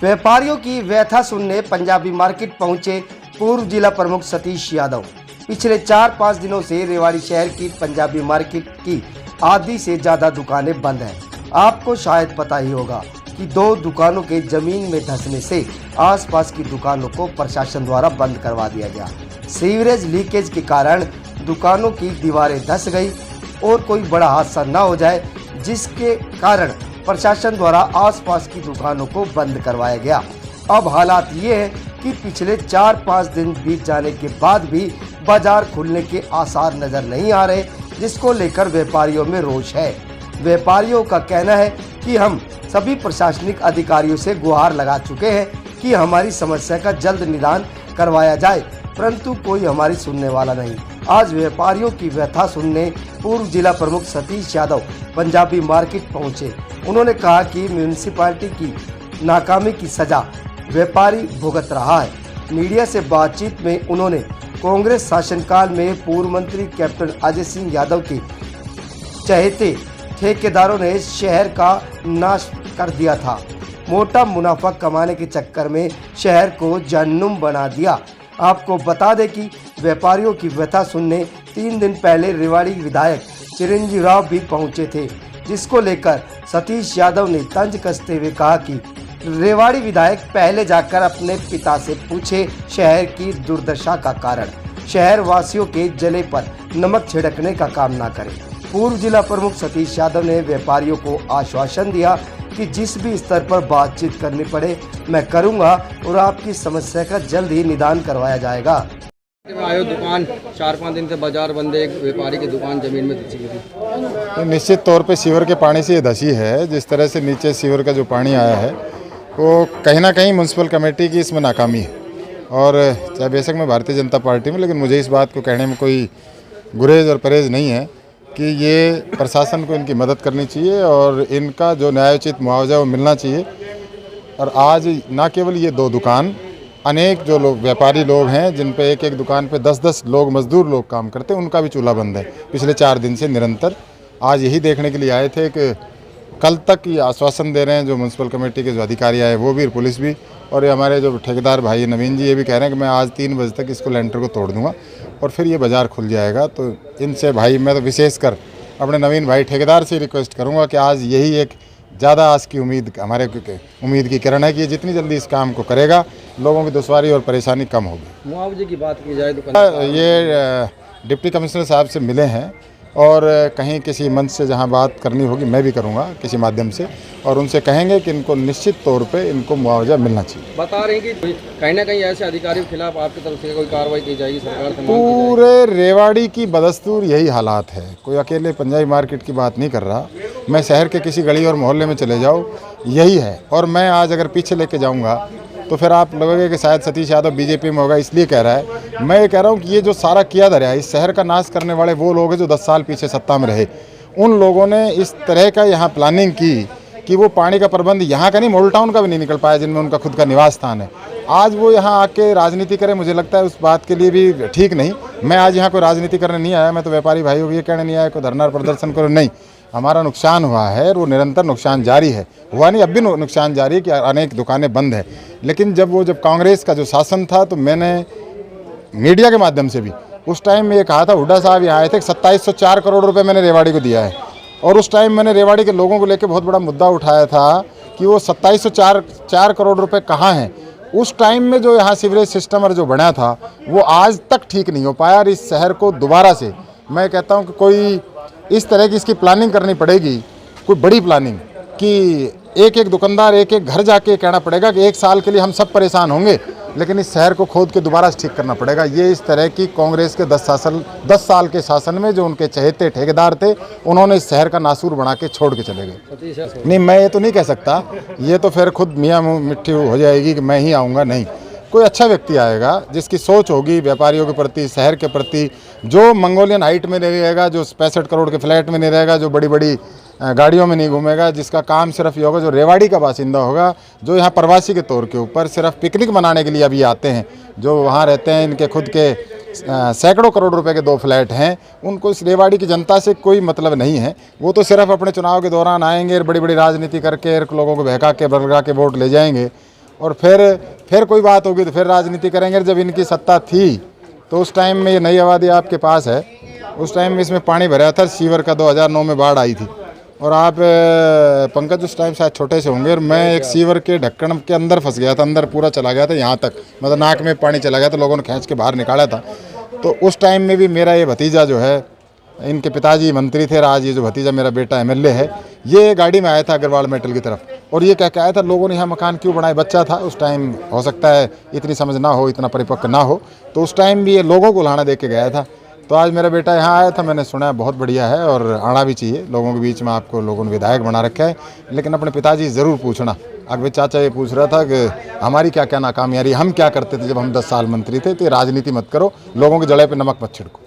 व्यापारियों की व्यथा सुनने पंजाबी मार्केट पहुंचे पूर्व जिला प्रमुख सतीश यादव। पिछले 4-5 दिनों से रेवाड़ी शहर की पंजाबी मार्केट की आधी से ज्यादा दुकानें बंद हैं। आपको शायद पता ही होगा कि 2 दुकानों के जमीन में धंसने से आसपास की दुकानों को प्रशासन द्वारा बंद करवा दिया गया। सीवरेज लीकेज के कारण दुकानों की दीवारें धंस गई और कोई बड़ा हादसा न हो जाए, जिसके कारण प्रशासन द्वारा आसपास की दुकानों को बंद करवाया गया। अब हालात ये है कि पिछले 4-5 दिन बीत जाने के बाद भी बाजार खुलने के आसार नजर नहीं आ रहे, जिसको लेकर व्यापारियों में रोष है। व्यापारियों का कहना है कि हम सभी प्रशासनिक अधिकारियों से गुहार लगा चुके हैं कि हमारी समस्या का जल्द निदान करवाया जाए, परंतु कोई हमारी सुनने वाला नहीं। आज व्यापारियों की व्यथा सुनने पूर्व जिला प्रमुख सतीश यादव पंजाबी मार्केट पहुंचे। उन्होंने कहा कि म्यूनिसिपैलिटी की नाकामी की सजा व्यापारी भुगत रहा है। मीडिया से बातचीत में उन्होंने कांग्रेस शासनकाल में पूर्व मंत्री कैप्टन अजय सिंह यादव के चहेते ठेकेदारों ने शहर का नाश कर दिया था। मोटा मुनाफा कमाने के चक्कर में शहर को जहन्नुम बना दिया। आपको बता दें कि व्यापारियों की व्यथा सुनने 3 दिन पहले रेवाड़ी विधायक चिरंजीव राव भी पहुंचे थे, जिसको लेकर सतीश यादव ने तंज कसते हुए कहा कि रेवाड़ी विधायक पहले जाकर अपने पिता से पूछे शहर की दुर्दशा का कारण। शहर वासियों के जले पर नमक छिड़कने का काम ना करें। पूर्व जिला प्रमुख सतीश यादव ने व्यापारियों को आश्वासन दिया कि जिस भी स्तर पर बातचीत करनी पड़े मैं करूंगा और आपकी समस्या का जल्द ही निदान करवाया जाएगा। आयो दुकान 4-5 दिन से बाजार बंद है, एक व्यापारी की दुकान जमीन में धंसी हुई थी। तो निश्चित तौर पे सीवर के पानी से ये धंसी है। जिस तरह से नीचे सीवर का जो पानी आया है वो कहीं ना कहीं म्यूनसिपल कमेटी की इसमें नाकामी है। और चाहे बेशक मैं भारतीय जनता पार्टी में, लेकिन मुझे इस बात को कहने में कोई गुरेज और परहेज नहीं है कि ये प्रशासन को इनकी मदद करनी चाहिए और इनका जो न्यायोचित मुआवजा वो मिलना चाहिए। और आज ना केवल ये 2 दुकान, अनेक जो लोग व्यापारी लोग हैं जिन पे एक दुकान पे 10-10 लोग मजदूर लोग काम करते हैं, उनका भी चूल्हा बंद है पिछले 4 दिन से निरंतर। आज यही देखने के लिए आए थे कि कल तक ये आश्वासन दे रहे हैं जो म्यूनसिपल कमेटी के जो अधिकारी आए वो भी, पुलिस भी, और ये हमारे जो ठेकेदार भाई नवीन जी ये भी कह रहे हैं कि मैं आज 3 बजे तक इसको लेंटर को तोड़ दूंगा और फिर ये बाज़ार खुल जाएगा। तो इनसे भाई मैं तो विशेषकर अपने नवीन भाई ठेकेदार से रिक्वेस्ट करूँगा कि आज यही एक ज़्यादा आज की उम्मीद, हमारे उम्मीद की किरण है कि ये जितनी जल्दी इस काम को करेगा लोगों की दुश्वारी और परेशानी कम होगी। मुआवजे की बात की जाए तो ये डिप्टी कमिश्नर साहब से मिले हैं और कहीं किसी मंच से जहां बात करनी होगी मैं भी करूंगा किसी माध्यम से, और उनसे कहेंगे कि इनको निश्चित तौर पे इनको मुआवजा मिलना चाहिए। बता रहे हैं कि कहीं ना कहीं ऐसे अधिकारियों के खिलाफ आपकी तरफ से कोई कार्रवाई की जाएगी सरकार से? पूरे रेवाड़ी की बदस्तूर यही हालात है। कोई अकेले पंजाबी मार्केट की बात नहीं कर रहा, मैं शहर के किसी गली और मोहल्ले में चले जाऊँ यही है। और मैं आज अगर पीछे लेके जाऊँगा तो फिर आप लगोगे कि शायद सतीश यादव बीजेपी में होगा इसलिए कह रहा है। मैं ये कह रहा हूँ कि ये जो सारा किया धरा है, इस शहर का नाश करने वाले वो लोग हैं जो 10 साल पीछे सत्ता में रहे। उन लोगों ने इस तरह का यहाँ प्लानिंग की कि वो पानी का प्रबंध यहाँ का नहीं, मॉडल टाउन का भी नहीं निकल पाया जिनमें उनका खुद का निवास स्थान है। आज वो यहाँ आके राजनीति करे, मुझे लगता है उस बात के लिए भी ठीक नहीं। मैं आज यहाँ कोई राजनीति करने नहीं आया, मैं तो व्यापारी भाइयों को ये कहने नहीं आया कोई धरना प्रदर्शन करो, नहीं। हमारा नुकसान हुआ है और वो निरंतर नुकसान जारी है, हुआ नहीं अब भी नुकसान जारी है कि अनेक दुकानें बंद है। लेकिन जब कांग्रेस का जो शासन था तो मैंने मीडिया के माध्यम से भी उस टाइम में ये कहा था, हुड्डा साहब यहाँ आए थे, 2704 करोड़ रुपए मैंने रेवाड़ी को दिया है। और उस टाइम मैंने रेवाड़ी के लोगों को लेकर बहुत बड़ा मुद्दा उठाया था कि वो 2704 करोड़ रुपये कहाँ हैं। उस टाइम में जो यहाँ सीवरेज सिस्टम और जो बना था वो आज तक ठीक नहीं हो पाया। और इस शहर को दोबारा से मैं कहता हूँ कि कोई इस तरह की इसकी प्लानिंग करनी पड़ेगी, कोई बड़ी प्लानिंग कि एक दुकानदार एक घर जाके कहना पड़ेगा कि 1 साल के लिए हम सब परेशान होंगे, लेकिन इस शहर को खोद के दोबारा ठीक करना पड़ेगा। ये इस तरह की कांग्रेस के 10 साल के शासन में जो उनके चहेते ठेकेदार थे उन्होंने इस शहर का नासूर बना के छोड़ के चले गए। नहीं, मैं ये तो नहीं कह सकता, ये तो फिर खुद मियाँ मिट्टी हो जाएगी कि मैं ही आऊँगा, नहीं। कोई अच्छा व्यक्ति आएगा जिसकी सोच होगी व्यापारियों के प्रति, शहर के प्रति, जो मंगोलियन हाइट में नहीं रहेगा, जो 65 करोड़ के फ्लैट में नहीं रहेगा, जो बड़ी बड़ी गाड़ियों में नहीं घूमेगा, जिसका काम सिर्फ ये होगा, जो रेवाड़ी का बासिंदा होगा, जो यहाँ प्रवासी के तौर के ऊपर सिर्फ पिकनिक मनाने के लिए अभी आते हैं, जो वहाँ रहते हैं, इनके खुद के सैकड़ों करोड़ रुपए के 2 फ्लैट हैं, उनको इस रेवाड़ी की जनता से कोई मतलब नहीं है। वो तो सिर्फ अपने चुनाव के दौरान आएंगे, बड़ी बड़ी राजनीति करके लोगों को बहका के बरगा के वोट ले जाएंगे। और फिर कोई बात होगी तो फिर राजनीति करेंगे। जब इनकी सत्ता थी तो उस टाइम में ये नई आबादी आपके पास है, उस टाइम में इसमें पानी भरा था सीवर का, 2009 में बाढ़ आई थी। और आप पंकज उस टाइम शायद छोटे से होंगे, और मैं एक सीवर के ढक्कन के अंदर फंस गया था, अंदर पूरा चला गया था यहाँ तक, मतलब नाक में पानी चला गया था, लोगों ने खींच के बाहर निकाला था। तो उस टाइम में भी मेरा ये भतीजा जो है, इनके पिताजी मंत्री थे, आज ये जो भतीजा मेरा बेटा एमएलए है, ये गाड़ी में आया था अग्रवाल मेटल की तरफ, और ये कह के आया था लोगों ने यहाँ मकान क्यों बनाए। बच्चा था उस टाइम, हो सकता है इतनी समझ ना हो, इतना परिपक्व ना हो, तो उस टाइम भी ये लोगों को लाना दे के गया था। तो आज मेरा बेटा यहाँ आया था, मैंने सुना बहुत बढ़िया है और आना भी चाहिए। लोगों के बीच में आपको लोगों ने विधायक बना रखा है, लेकिन अपने पिताजी ज़रूर पूछना। अगवे चाचा ये पूछ रहा था कि हमारी क्या क्या नाकामी आ रही है, हम क्या करते थे जब हम 10 साल मंत्री थे। तो ये राजनीति मत करो, लोगों की जड़े पे नमक मत छिड़को।